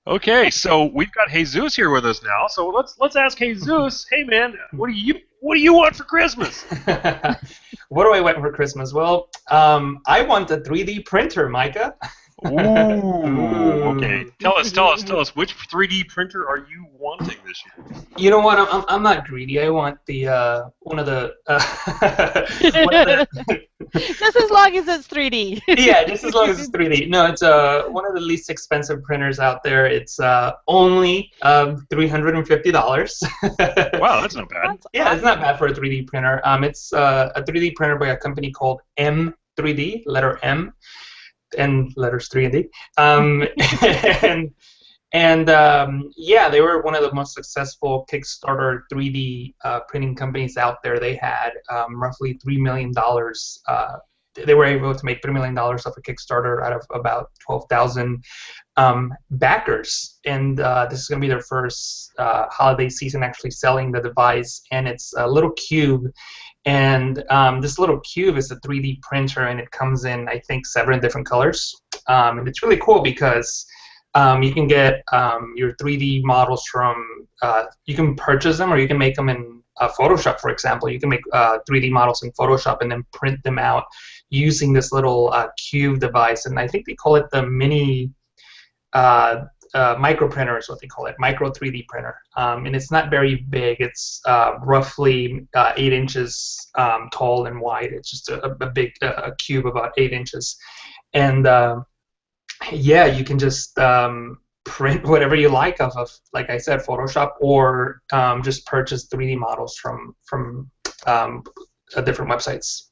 Okay, so we've got Jesus here with us now. So let's ask Jesus. Hey, man, what do you want for Christmas? What do I want for Christmas? Well, I want a 3D printer, Micah. Ooh, okay. Ooh. Tell us. Which 3D printer are you wanting this year? You know what? I'm not greedy. I want the one of the one of the Just as long as it's 3D. yeah, just as long as it's 3D. No, it's one of the least expensive printers out there. It's only $350. Wow, that's not bad. That's Yeah, it's not awesome. bad for a 3D printer. It's a 3D printer by a company called M3D, letter M, and letters 3 and D. And yeah, they were one of the most successful Kickstarter 3D printing companies out there. They had roughly $3 million. They were able to make $3 million off a Kickstarter out of about 12,000 backers. And this is going to be their first holiday season actually selling the device. And it's a little cube. And this little cube is a 3D printer, and it comes in, I think, 7 different colors. And it's really cool because you can get your 3D models from, you can purchase them or you can make them in Photoshop, for example. You can make 3D models in Photoshop and then print them out using this little cube device. And I think they call it the mini micro printer is what they call it, micro 3D printer. And it's not very big. It's roughly 8 inches tall and wide. It's just a big cube about 8 inches. And yeah, you can just print whatever you like off of, like I said, Photoshop, or just purchase 3D models from different websites.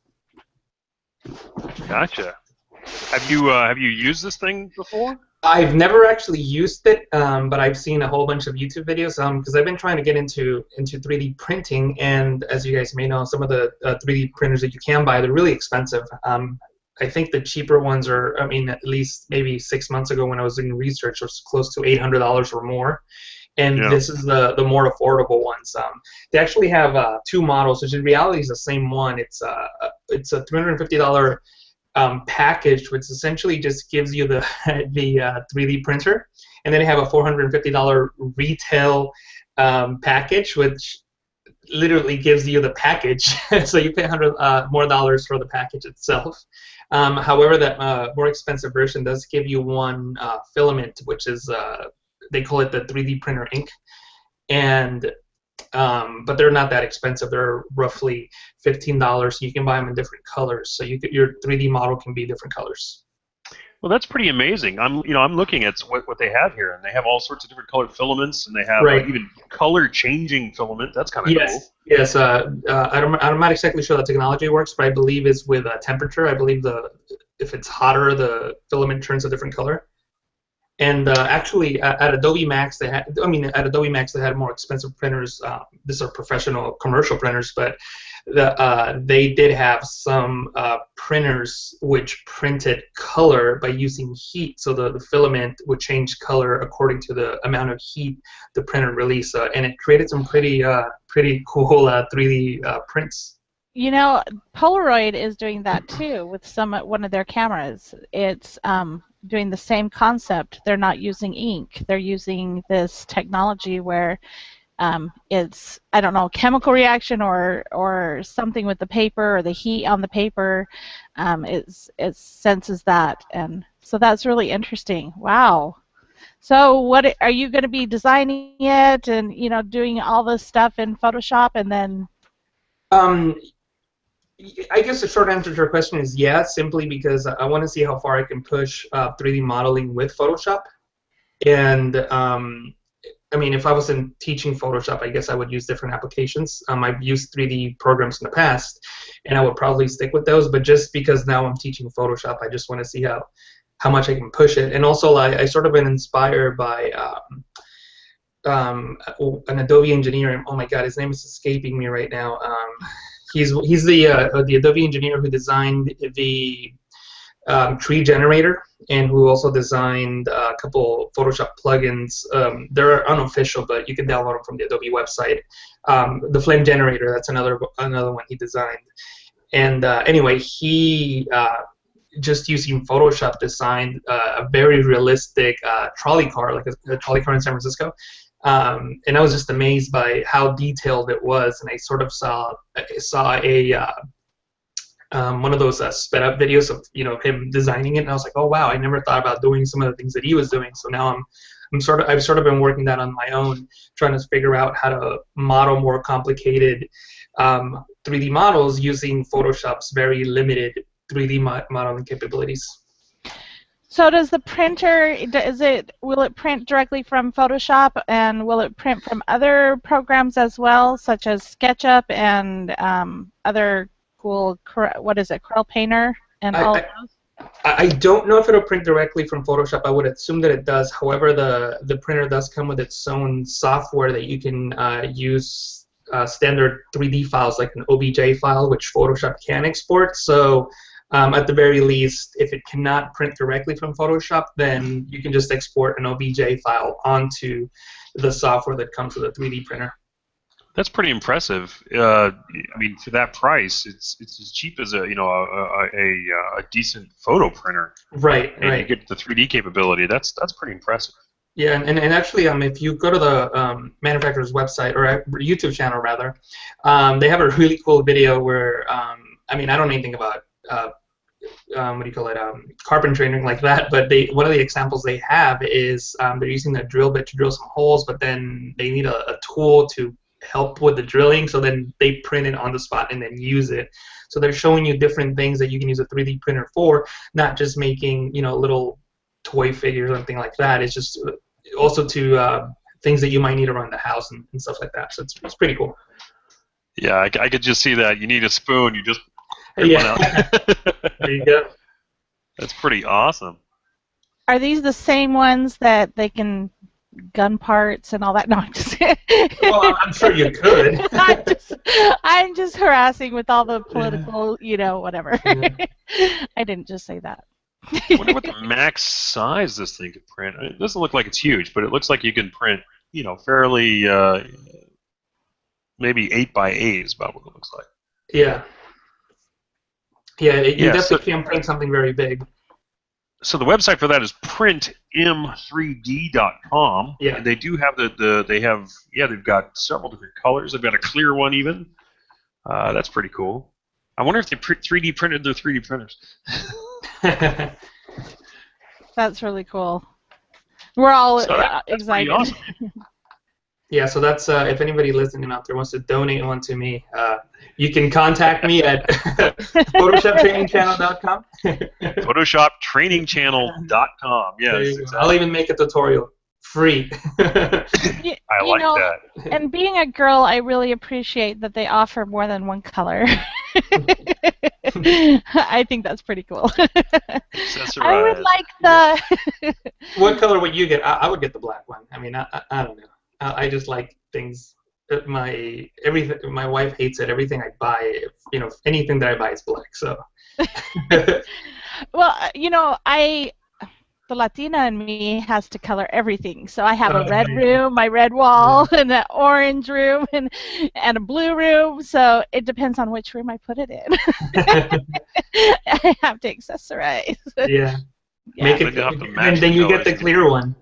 Gotcha. Have you used this thing before? I've never actually used it, but I've seen a whole bunch of YouTube videos because I've been trying to get into 3D printing, and as you guys may know, some of the 3D printers that you can buy, they're really expensive. I think the cheaper ones are, I mean, at least maybe 6 months ago when I was doing research, was close to $800 or more. And Yeah. this is the more affordable ones. They actually have 2 models, which in reality is the same one. It's a $350 package, which essentially just gives you the 3D printer, and then they have a $450 retail package, which literally gives you the package. So you pay $100 more dollars for the package itself. However, that more expensive version does give you one filament, which is they call it the 3D printer ink, and but they're not that expensive. They're roughly $15. You can buy them in different colors, so your 3D model can be different colors. Well, that's pretty amazing. I'm looking at what they have here, and they have all sorts of different colored filaments, and they have Right. even color changing filament. That's kind of cool. Yes, yes. I'm not exactly sure the technology works, but I believe it's with temperature. I believe if it's hotter, the filament turns a different color. And actually, at Adobe Max, at Adobe Max, they had more expensive printers. These are professional commercial printers, but they did have some printers which printed color by using heat. So the filament would change color according to the amount of heat the printer released, and it created some pretty cool 3D prints. You know, Polaroid is doing that too with one of their cameras. It's doing the same concept. They're not using ink. They're using this technology where it's, I don't know, chemical reaction or something with the paper or the heat on the paper. It senses that, and so that's really interesting. Wow. So what are you going to be designing it and doing all this stuff in Photoshop and then? I guess the short answer to your question is yes, simply because I want to see how far I can push 3D modeling with Photoshop. And I mean, if I wasn't teaching Photoshop, I guess I would use different applications. I've used 3D programs in the past, and I would probably stick with those. But just because now I'm teaching Photoshop, I just want to see how much I can push it. And also, I sort of been inspired by an Adobe engineer. Oh my God, his name is escaping me right now. He's the Adobe engineer who designed the tree generator and who also designed a couple Photoshop plugins. They're unofficial, but you can download them from the Adobe website. The flame generator, that's another one he designed. And anyway, he just using Photoshop, designed a very realistic trolley car, like a trolley car in San Francisco. And I was just amazed by how detailed it was, and I sort of saw a one of those sped up videos of him designing it, and I was like, oh wow, I never thought about doing some of the things that he was doing. So now I've sort of been working that on my own, trying to figure out how to model more complicated 3D models using Photoshop's very limited 3D modeling capabilities. So does the printer, will it print directly from Photoshop, and will it print from other programs as well, such as SketchUp and other cool, what is it, Corel Painter and all of those? I don't know if it'll print directly from Photoshop. I would assume that it does. However, the printer does come with its own software that you can use standard 3D files, like an OBJ file, which Photoshop can export. So at the very least, if it cannot print directly from Photoshop, then you can just export an OBJ file onto the software that comes with a 3D printer. That's pretty impressive. I mean, for that price, it's as cheap as a decent photo printer. Right. And right. you get the 3D capability. That's pretty impressive. Yeah, and actually, if you go to the manufacturer's website, or YouTube channel rather, they have a really cool video where I mean, I don't know anything about what do you call it, carpentry or anything like that, but one of the examples they have is they're using a drill bit to drill some holes, but then they need a tool to help with the drilling, so then they print it on the spot and then use it. So they're showing you different things that you can use a 3D printer for, not just making little toy figures or anything like that. It's just also to things that you might need around the house and stuff like that. So it's pretty cool. Yeah, I could just see that. You need a spoon, you just print Yeah. one out. There you go. That's pretty awesome. Are these the same ones that they can gun parts and all that? No, I'm just Well, I'm sure you could. I'm just harassing with all the political, whatever. Yeah. I didn't just say that. I wonder what the max size this thing could print. It doesn't look like it's huge, but it looks like you can print, fairly, maybe 8 by 8 is about what it looks like. Yeah. Yeah, you definitely so, can print something very big. So the website for that is printm3d.com. Yeah. And they do have they've got several different colors. They've got a clear one even. That's pretty cool. I wonder if they 3D printed their 3D printers. That's really cool. We're all That's excited. pretty awesome. Yeah, so that's if anybody listening out there wants to donate one to me, you can contact me at photoshoptrainingchannel.com. photoshoptrainingchannel.com. Yes, exactly. I'll even make a tutorial free. I like that. And being a girl, I really appreciate that they offer more than one color. I think that's pretty cool. I would like the. What color would you get? I would get the black one. I mean, I don't know. I just like things. My wife hates it. Everything I buy, anything that I buy is black. So. Well, the Latina in me has to color everything. So I have a red room, my red wall, and an orange room, and a blue room. So it depends on which room I put it in. I have to accessorize. Yeah. Make it, and then you get the clear one.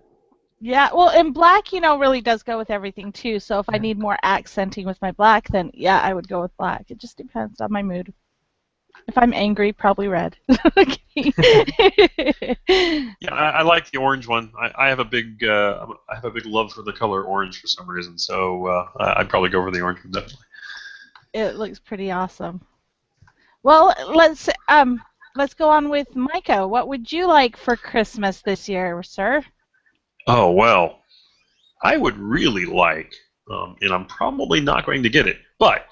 Yeah, well, and black, really does go with everything too. So if I need more accenting with my black, then yeah, I would go with black. It just depends on my mood. If I'm angry, probably red. Yeah, I like the orange one. I have a big love for the color orange for some reason. So I'd probably go for the orange one definitely. It looks pretty awesome. Well, let's go on with Micah. What would you like for Christmas this year, sir? Oh, well, I would really like, and I'm probably not going to get it, but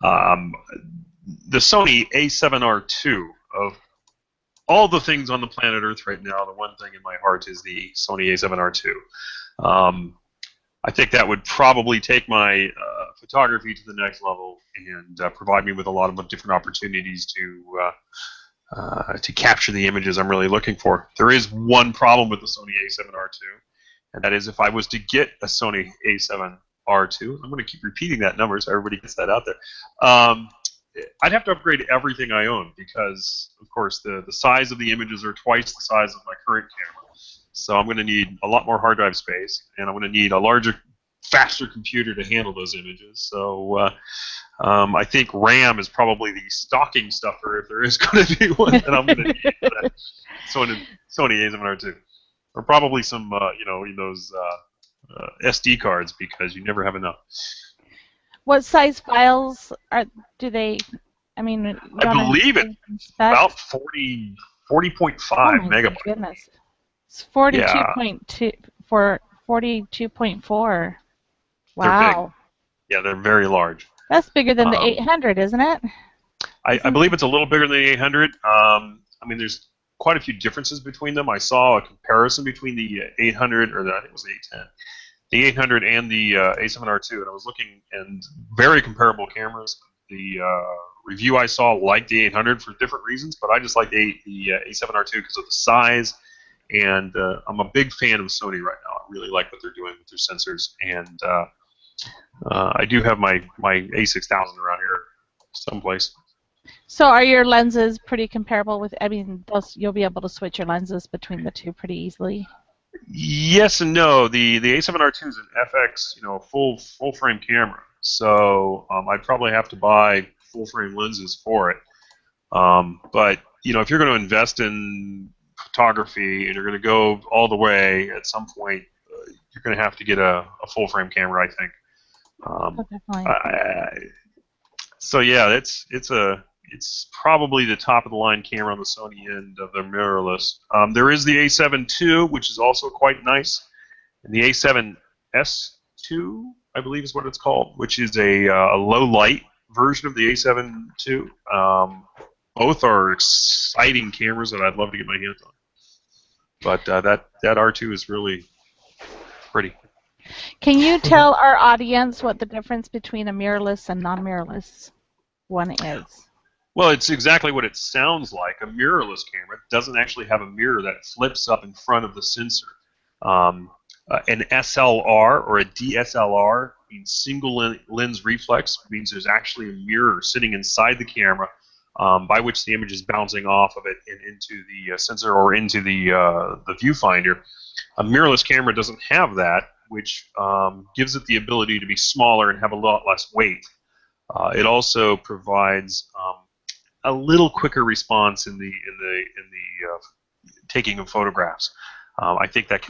the Sony A7R II. Of all the things on the planet Earth right now, the one thing in my heart is the Sony A7R II. I think that would probably take my photography to the next level and provide me with a lot of different opportunities to capture the images I'm really looking for. There is one problem with the Sony A7R II, and that is if I was to get a Sony A7R II, I'm going to keep repeating that number so everybody gets that out there. I'd have to upgrade everything I own because, of course, the size of the images are twice the size of my current camera. So I'm going to need a lot more hard drive space, and I'm going to need a larger, faster computer to handle those images. So I think RAM is probably the stocking stuffer if there is going to be one that I'm going to need for that Sony A7R2, or probably some those SD cards because you never have enough. What size files do they? I mean, I believe it's about 40.5 megabytes. Goodness, it's 42.2 for 42.4. Wow. Yeah, they're very large. That's bigger than the 800, isn't it? I believe it's a little bigger than the 800. I mean, there's quite a few differences between them. I saw a comparison between the 800, or I think it was the 810, the 800 and the A7R2, and I was looking, and very comparable cameras. The review I saw liked the 800 for different reasons, but I just like the A7R2 because of the size, and I'm a big fan of Sony right now. I really like what they're doing with their sensors, and I do have my A6000 around here someplace. So are your lenses pretty comparable with, I mean, you'll be able to switch your lenses between the two pretty easily? Yes and no. The A7R2 is an FX, full frame camera. So I'd probably have to buy full frame lenses for it. But if you're going to invest in photography and you're going to go all the way, at some point you're going to have to get a full frame camera, I think. Definitely. So yeah, it's probably the top of the line camera on the Sony end of their mirrorless. There is the A7 II, which is also quite nice, and the A7S2, I believe is what it's called, which is a low light version of the A7 II. Both are exciting cameras that I'd love to get my hands on. But that R2 is really pretty. Can you tell our audience what the difference between a mirrorless and non-mirrorless one is? Well, it's exactly what it sounds like. A mirrorless camera doesn't actually have a mirror that flips up in front of the sensor. An SLR or a DSLR means single lens reflex, means there's actually a mirror sitting inside the camera by which the image is bouncing off of it and into the sensor or into the viewfinder. A mirrorless camera doesn't have that, which gives it the ability to be smaller and have a lot less weight. It also provides a little quicker response in the taking of photographs. I think that's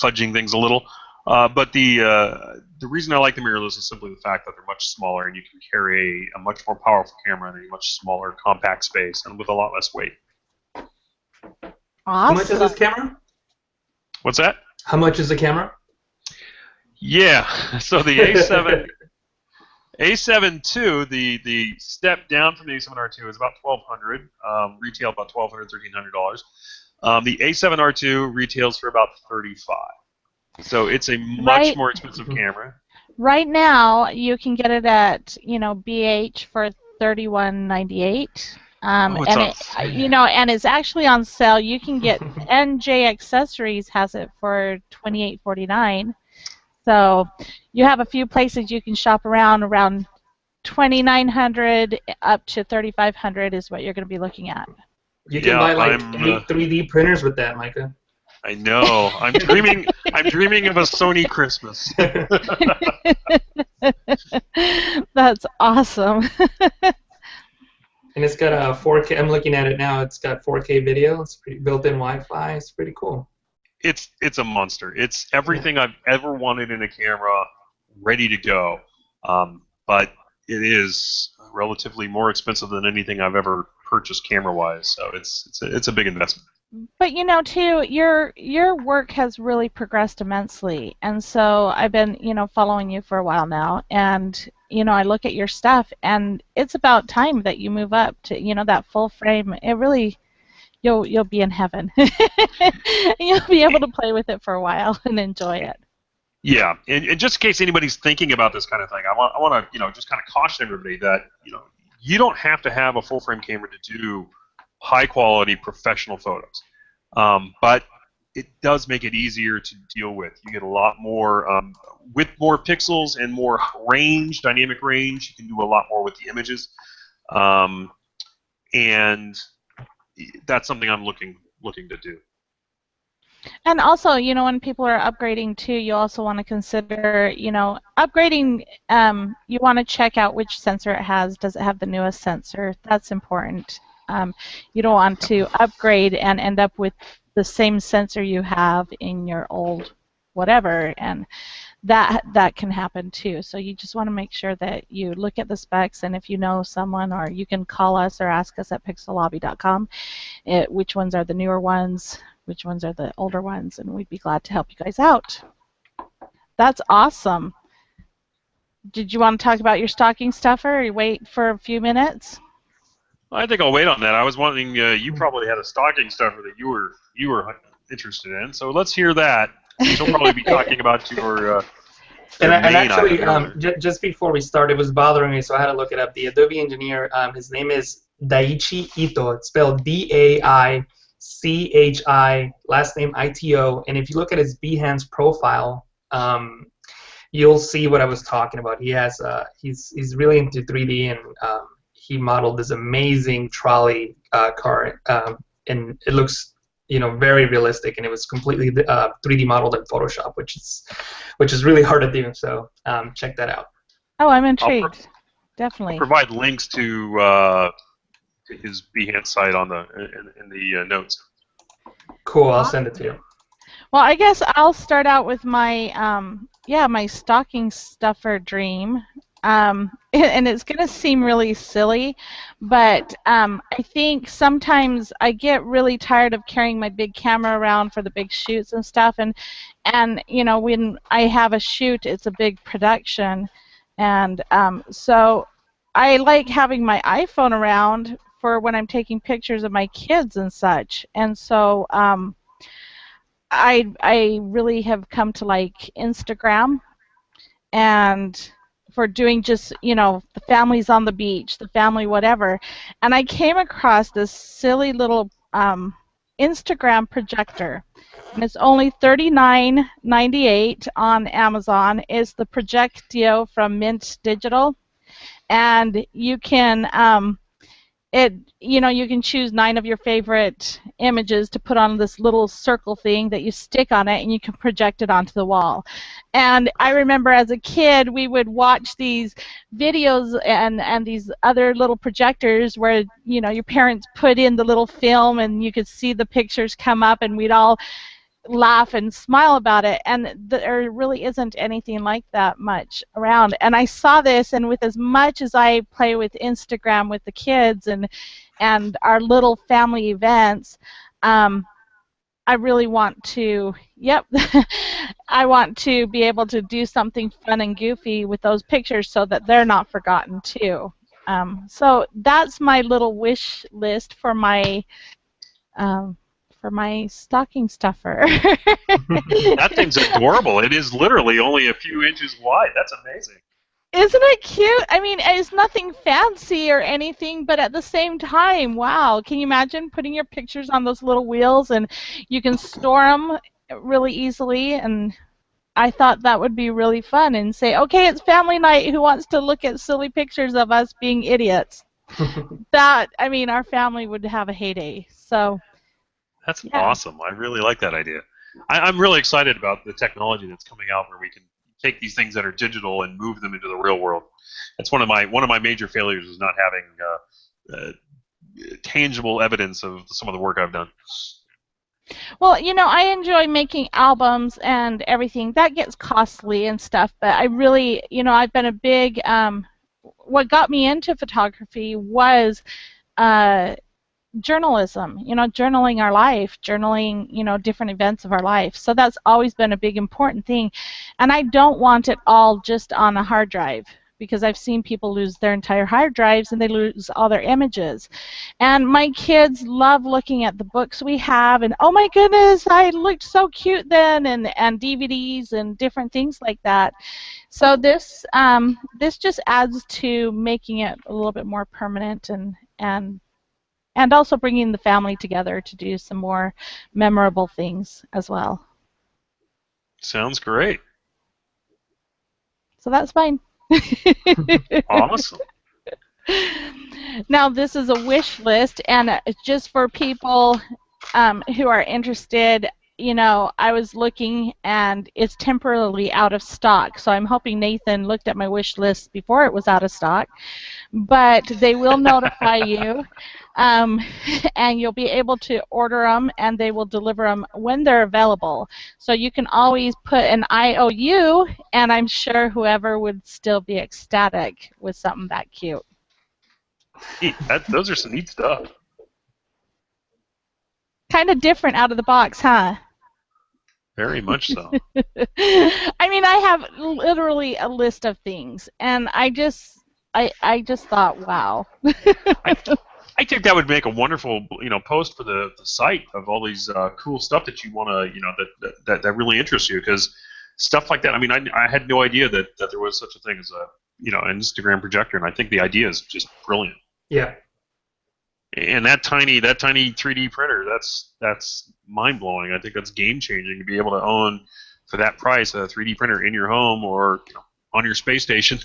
fudging things a little. But the reason I like the mirrorless is simply the fact that they're much smaller and you can carry a much more powerful camera in a much smaller, compact space and with a lot less weight. Awesome. How much is this camera? What's that? How much is the camera? Yeah, so the A7 A7 II, the step down from the A7R2 is about $1,200, retail about $1,200, $1,300. The A7R2 retails for about $35. So it's a much more expensive camera. Right now, you can get it at BH for $31.98. And it's actually on sale. You can get NJ Accessories has it for $28.49. So you have a few places you can shop around $2,900 up to $3,500 is what you're going to be looking at. You can buy like 8 3D printers with that, Micah. I know. I'm dreaming. I'm dreaming of a Sony Christmas. That's awesome. And it's got a 4K. I'm looking at it now. It's got 4K video. It's built-in Wi-Fi. It's pretty cool. It's a monster. It's everything I've ever wanted in a camera, ready to go. But it is relatively more expensive than anything I've ever purchased camera-wise. So it's a big investment. But too, your work has really progressed immensely, and so I've been following you for a while now, and I look at your stuff, and it's about time that you move up to that full frame. It really, you'll be in heaven. You'll be able to play with it for a while and enjoy it. Yeah, and just in case anybody's thinking about this kind of thing, I want to just kind of caution everybody that you don't have to have a full frame camera to do high quality professional photos. But it does make it easier to deal with. You get a lot more with more pixels and more range, dynamic range. You can do a lot more with the images, and that's something I'm looking to do. And also, when people are upgrading too, you also want to consider, upgrading. You want to check out which sensor it has. Does it have the newest sensor? That's important. You don't want to upgrade and end up with the same sensor you have in your old whatever, and that can happen too. So you just want to make sure that you look at the specs, and if you know someone, or you can call us or ask us at pixeLobby.com which ones are the newer ones, which ones are the older ones, and we'd be glad to help you guys out. That's awesome. Did you want to talk about your stocking stuffer, or you wait for a few minutes? I think I'll wait on that. I was wondering, you probably had a stocking stuffer that you were interested in, so let's hear that. You'll probably be talking about your and main actually, item. just before we start, it was bothering me, so I had to look it up. The Adobe engineer, his name is Daichi Ito. It's spelled Daichi, last name Ito. And if you look at his Behance profile, you'll see what I was talking about. He has he's really into 3D, and he modeled this amazing trolley car, and it looks very realistic, and it was completely 3D modeled in Photoshop, which is really hard to do. So check that out. Oh, I'm intrigued. Definitely. I'll provide links to his Behance site in the notes. Cool. I'll send it to you. Well, I guess I'll start out with my my stocking stuffer dream. And it's going to seem really silly, but I think sometimes I get really tired of carrying my big camera around for the big shoots and stuff, and when I have a shoot, it's a big production, and so I like having my iPhone around for when I'm taking pictures of my kids and such, and so I really have come to like Instagram, and for doing just, the family's on the beach, the family whatever. And I came across this silly little Instagram projector. And it's only $39.98 on Amazon. It's the Projectio from Mint Digital. And you can you can choose 9 of your favorite images to put on this little circle thing that you stick on it, and you can project it onto the wall. And I remember as a kid, we would watch these videos and these other little projectors where your parents put in the little film, and you could see the pictures come up, and we'd all laugh and smile about it, and there really isn't anything like that much around. And I saw this, and with as much as I play with Instagram with the kids and our little family events, I really want to, I want to be able to do something fun and goofy with those pictures so that they're not forgotten too. So that's my little wish list for my stocking stuffer. That thing's adorable. It is literally only a few inches wide. That's amazing. Isn't it cute? I mean, it's nothing fancy or anything, but at the same time, wow. Can you imagine putting your pictures on those little wheels, and you can store them really easily? And I thought that would be really fun, and say, okay, it's family night. Who wants to look at silly pictures of us being idiots? Our family would have a heyday. So. That's awesome. I really like that idea. I'm really excited about the technology that's coming out where we can take these things that are digital and move them into the real world. That's one of my major failures, is not having tangible evidence of some of the work I've done. Well, I enjoy making albums and everything. That gets costly and stuff, but I really, I've been a big, what got me into photography was journalism, journaling our life, journaling, different events of our life. So that's always been a big important thing. And I don't want it all just on a hard drive, because I've seen people lose their entire hard drives and they lose all their images. And my kids love looking at the books we have, and oh my goodness, I looked so cute then, and DVDs and different things like that. So this just adds to making it a little bit more permanent and And also bringing the family together to do some more memorable things as well. Sounds great. So that's fine. Awesome. Now, this is a wish list, and just for people who are interested, you know, I was looking, and it's temporarily out of stock. So I'm hoping Nathan looked at my wish list before it was out of stock. But they will notify you, and you'll be able to order them, and they will deliver them when they're available. So you can always put an IOU, and I'm sure whoever would still be ecstatic with something that cute. Neat. Those are some neat stuff. Kind of different out of the box, huh? Very much so. I mean, I have literally a list of things, and I just thought, wow. I think that would make a wonderful, post for the site of all these cool stuff that you want to, that really interests you, because stuff like that. I mean, I had no idea that there was such a thing as an Instagram projector, and I think the idea is just brilliant. Yeah. And that tiny 3D printer, that's mind blowing. I think that's game changing to be able to own for that price a 3D printer in your home or on your space station.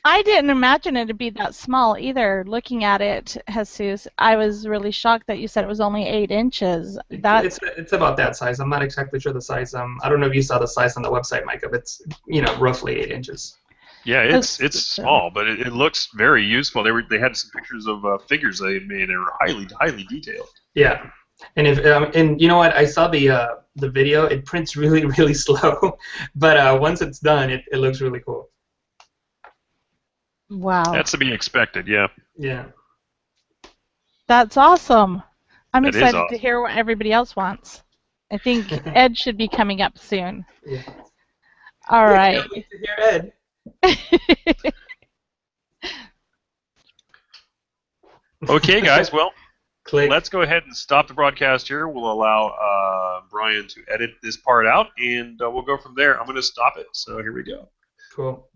I didn't imagine it to be that small either. Looking at it, Jesus, I was really shocked that you said it was only 8 inches. It's about that size. I'm not exactly sure the size. I don't know if you saw the size on the website, Micah, but it's roughly 8 inches. Yeah, it's small, but it looks very useful. They had some pictures of figures they made. They were highly detailed. Yeah, and and you know what? I saw the video. It prints really really slow, but once it's done, it looks really cool. Wow. That's to be expected. Yeah. Yeah. That's awesome. I'm That is excited awesome. to hear what everybody else wants. I think Ed should be coming up soon. Yeah. All right. Can't wait to hear Ed. Okay, guys. Well, Click. let's go ahead and stop the broadcast here. We'll allow Brian to edit this part out, and we'll go from there. I'm going to stop it. So here we go. Cool.